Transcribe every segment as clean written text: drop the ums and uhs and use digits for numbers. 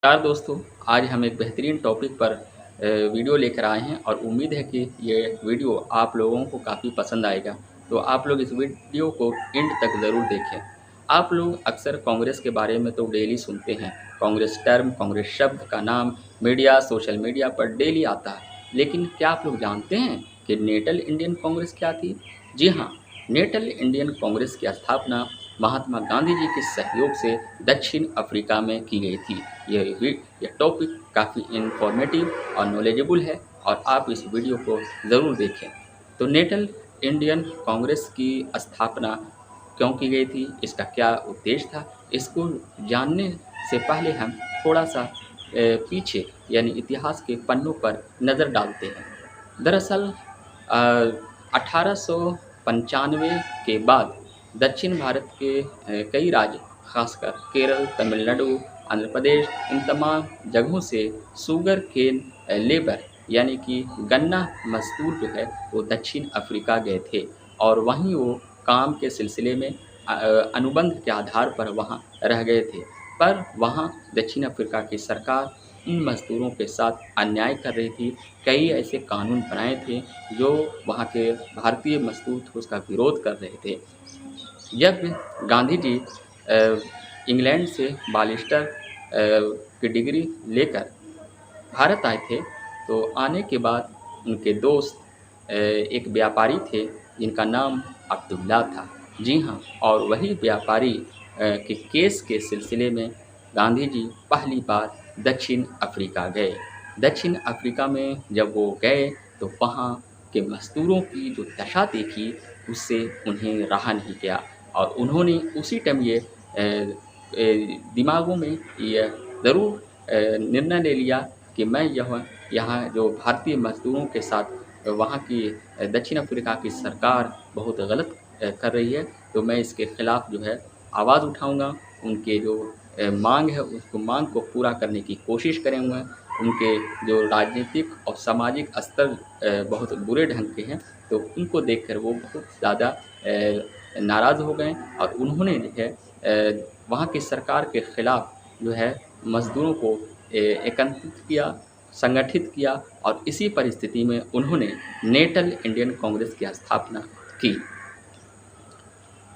नमस्कार दोस्तों, आज हम एक बेहतरीन टॉपिक पर वीडियो लेकर आए हैं और उम्मीद है कि ये वीडियो आप लोगों को काफ़ी पसंद आएगा। तो आप लोग इस वीडियो को एंड तक ज़रूर देखें। आप लोग अक्सर कांग्रेस के बारे में तो डेली सुनते हैं। कांग्रेस टर्म, कांग्रेस शब्द का नाम मीडिया, सोशल मीडिया पर डेली आता है। लेकिन क्या आप लोग जानते हैं कि नेटल इंडियन कांग्रेस क्या थी? जी हाँ, नेटल इंडियन कांग्रेस की स्थापना महात्मा गांधी जी के सहयोग से दक्षिण अफ्रीका में की गई थी। यह टॉपिक काफ़ी इंफॉर्मेटिव और नॉलेजेबल है और आप इस वीडियो को ज़रूर देखें। तो नेटल इंडियन कांग्रेस की स्थापना क्यों की गई थी, इसका क्या उद्देश्य था, इसको जानने से पहले हम थोड़ा सा पीछे यानी इतिहास के पन्नों पर नज़र डालते हैं। दरअसल 1895 के बाद दक्षिण भारत के कई राज्य, खासकर केरल, तमिलनाडु, आंध्र प्रदेश, इन तमाम जगहों से शुगर केन लेबर यानी कि गन्ना मजदूर जो है वो दक्षिण अफ्रीका गए थे और वहीं वो काम के सिलसिले में अनुबंध के आधार पर वहाँ रह गए थे। पर वहाँ दक्षिण अफ्रीका की सरकार इन मजदूरों के साथ अन्याय कर रही थी। कई ऐसे कानून बनाए थे जो वहाँ के भारतीय मजदूर थे उसका विरोध कर रहे थे। जब गांधी जी इंग्लैंड से बैरिस्टर की डिग्री लेकर भारत आए थे, तो आने के बाद उनके दोस्त एक व्यापारी थे जिनका नाम अब्दुल्ला था। जी हाँ, और वही व्यापारी के केस के सिलसिले में गांधी जी पहली बार दक्षिण अफ्रीका गए। दक्षिण अफ्रीका में जब वो गए तो वहाँ के मज़दूरों की जो दशा देखी उससे उन्हें रहा नहीं गया और उन्होंने उसी टाइम ये दिमागों में यह ज़रूर निर्णय ले लिया कि मैं यहाँ जो भारतीय मज़दूरों के साथ वहाँ की दक्षिण अफ्रीका की सरकार बहुत गलत कर रही है, तो मैं इसके ख़िलाफ़ जो है आवाज़ उठाऊँगा। उनके जो मांग है उसको मांग को पूरा करने की कोशिश करेंगे। उनके जो राजनीतिक और सामाजिक स्तर बहुत बुरे ढंग के हैं, तो उनको देखकर वो बहुत ज़्यादा नाराज़ हो गए और उन्होंने जो है वहाँ की सरकार के ख़िलाफ़ जो है मज़दूरों को एकत्रित किया, संगठित किया और इसी परिस्थिति में उन्होंने नेटल इंडियन कांग्रेस की स्थापना की।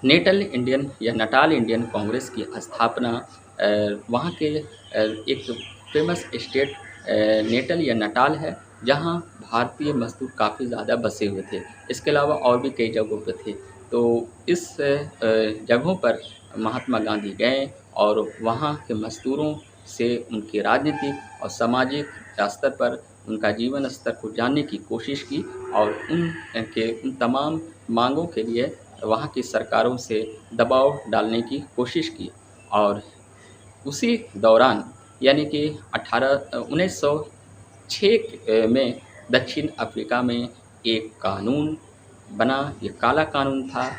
नेटल इंडियन या नटाल इंडियन कांग्रेस की स्थापना वहाँ के एक फेमस स्टेट नेटल या नटाल है, जहाँ भारतीय मज़दूर काफ़ी ज़्यादा बसे हुए थे। इसके अलावा और भी कई जगहों पे थे। तो इस जगहों पर महात्मा गांधी गए और वहाँ के मज़दूरों से उनके राजनीतिक और सामाजिक स्तर पर उनका जीवन स्तर को जानने की कोशिश की और उन तमाम मांगों के लिए वहाँ की सरकारों से दबाव डालने की कोशिश की। और उसी दौरान यानी कि 1906 में दक्षिण अफ्रीका में एक कानून बना। ये काला कानून था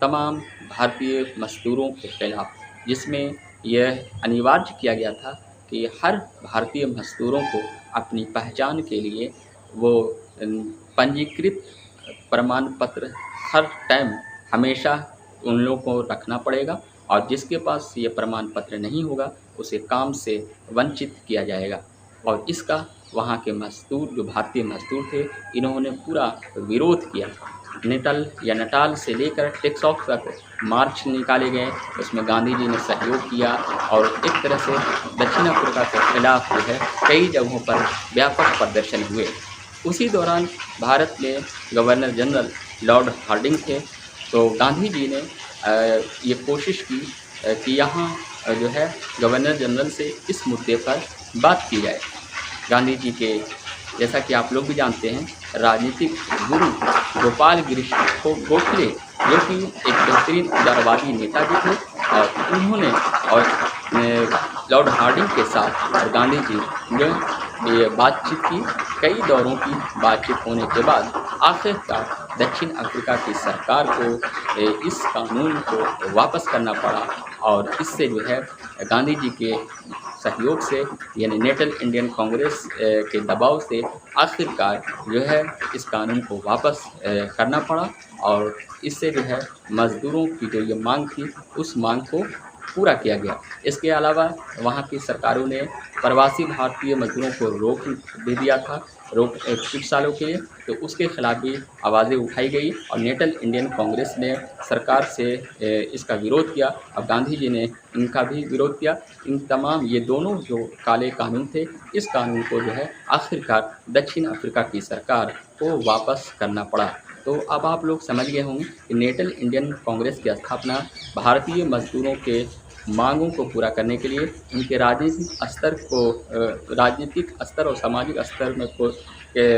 तमाम भारतीय मज़दूरों के ख़िलाफ़, जिसमें यह अनिवार्य किया गया था कि हर भारतीय मज़दूरों को अपनी पहचान के लिए वो पंजीकृत प्रमाण पत्र हर टाइम हमेशा उन लोगों को रखना पड़ेगा और जिसके पास ये प्रमाण पत्र नहीं होगा उसे काम से वंचित किया जाएगा। और इसका वहाँ के मज़दूर जो भारतीय मज़दूर थे इन्होंने पूरा विरोध किया। नेटल या नटाल से लेकर टेक्सास तक मार्च निकाले गए, उसमें गांधी जी ने सहयोग किया और एक तरह से दक्षिण अफ्रीका के खिलाफ जो है कई जगहों पर व्यापक प्रदर्शन हुए। उसी दौरान भारत में गवर्नर जनरल लॉर्ड हार्डिंग थे, तो गांधी जी ने ये कोशिश की कि यहाँ जो है गवर्नर जनरल से इस मुद्दे पर बात की जाए। गांधी जी के जैसा कि आप लोग भी जानते हैं राजनीतिक गुरु गोपाल गिरीश गोखले जो कि एक बेहतरीन उदारवादी नेता भी थे और उन्होंने और लॉर्ड हार्डिंग के साथ और गांधी जी ने ये बातचीत की। कई दौरों की बातचीत होने के बाद आखिरकार दक्षिण अफ्रीका की सरकार को इस कानून को वापस करना पड़ा और इससे जो है गांधी जी के सहयोग से यानी नेटल इंडियन कांग्रेस के दबाव से आखिरकार जो है इस कानून को वापस करना पड़ा और इससे जो है मज़दूरों की जो ये मांग थी उस मांग को पूरा किया गया। इसके अलावा वहाँ की सरकारों ने प्रवासी भारतीय मजदूरों को रोक भी दिया था, कुछ सालों के लिए, तो उसके खिलाफ भी आवाज़ें उठाई गई और नेशनल इंडियन कांग्रेस ने सरकार से इसका विरोध किया और गांधी जी ने इनका भी विरोध किया। इन तमाम ये दोनों जो काले कानून थे, इस कानून को जो है आखिरकार दक्षिण अफ्रीका की सरकार को वापस करना पड़ा। तो अब आप लोग समझ गए होंगे कि नेशनल इंडियन कांग्रेस की स्थापना भारतीय मजदूरों के मांगों को पूरा करने के लिए, उनके राजनीतिक स्तर और सामाजिक स्तर में को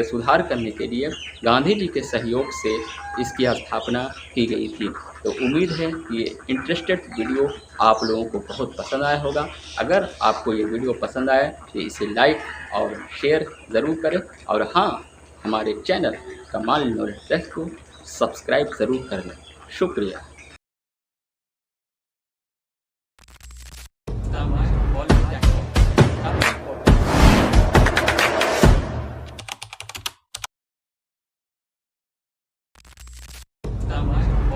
सुधार करने के लिए गांधी जी के सहयोग से इसकी स्थापना की गई थी। तो उम्मीद है कि ये इंटरेस्टेड वीडियो आप लोगों को बहुत पसंद आया होगा। अगर आपको ये वीडियो पसंद आए तो इसे लाइक और शेयर ज़रूर करें और हाँ, हमारे चैनल कमाल नॉलेज डेस्क को सब्सक्राइब ज़रूर कर लें। शुक्रिया। Tá mais.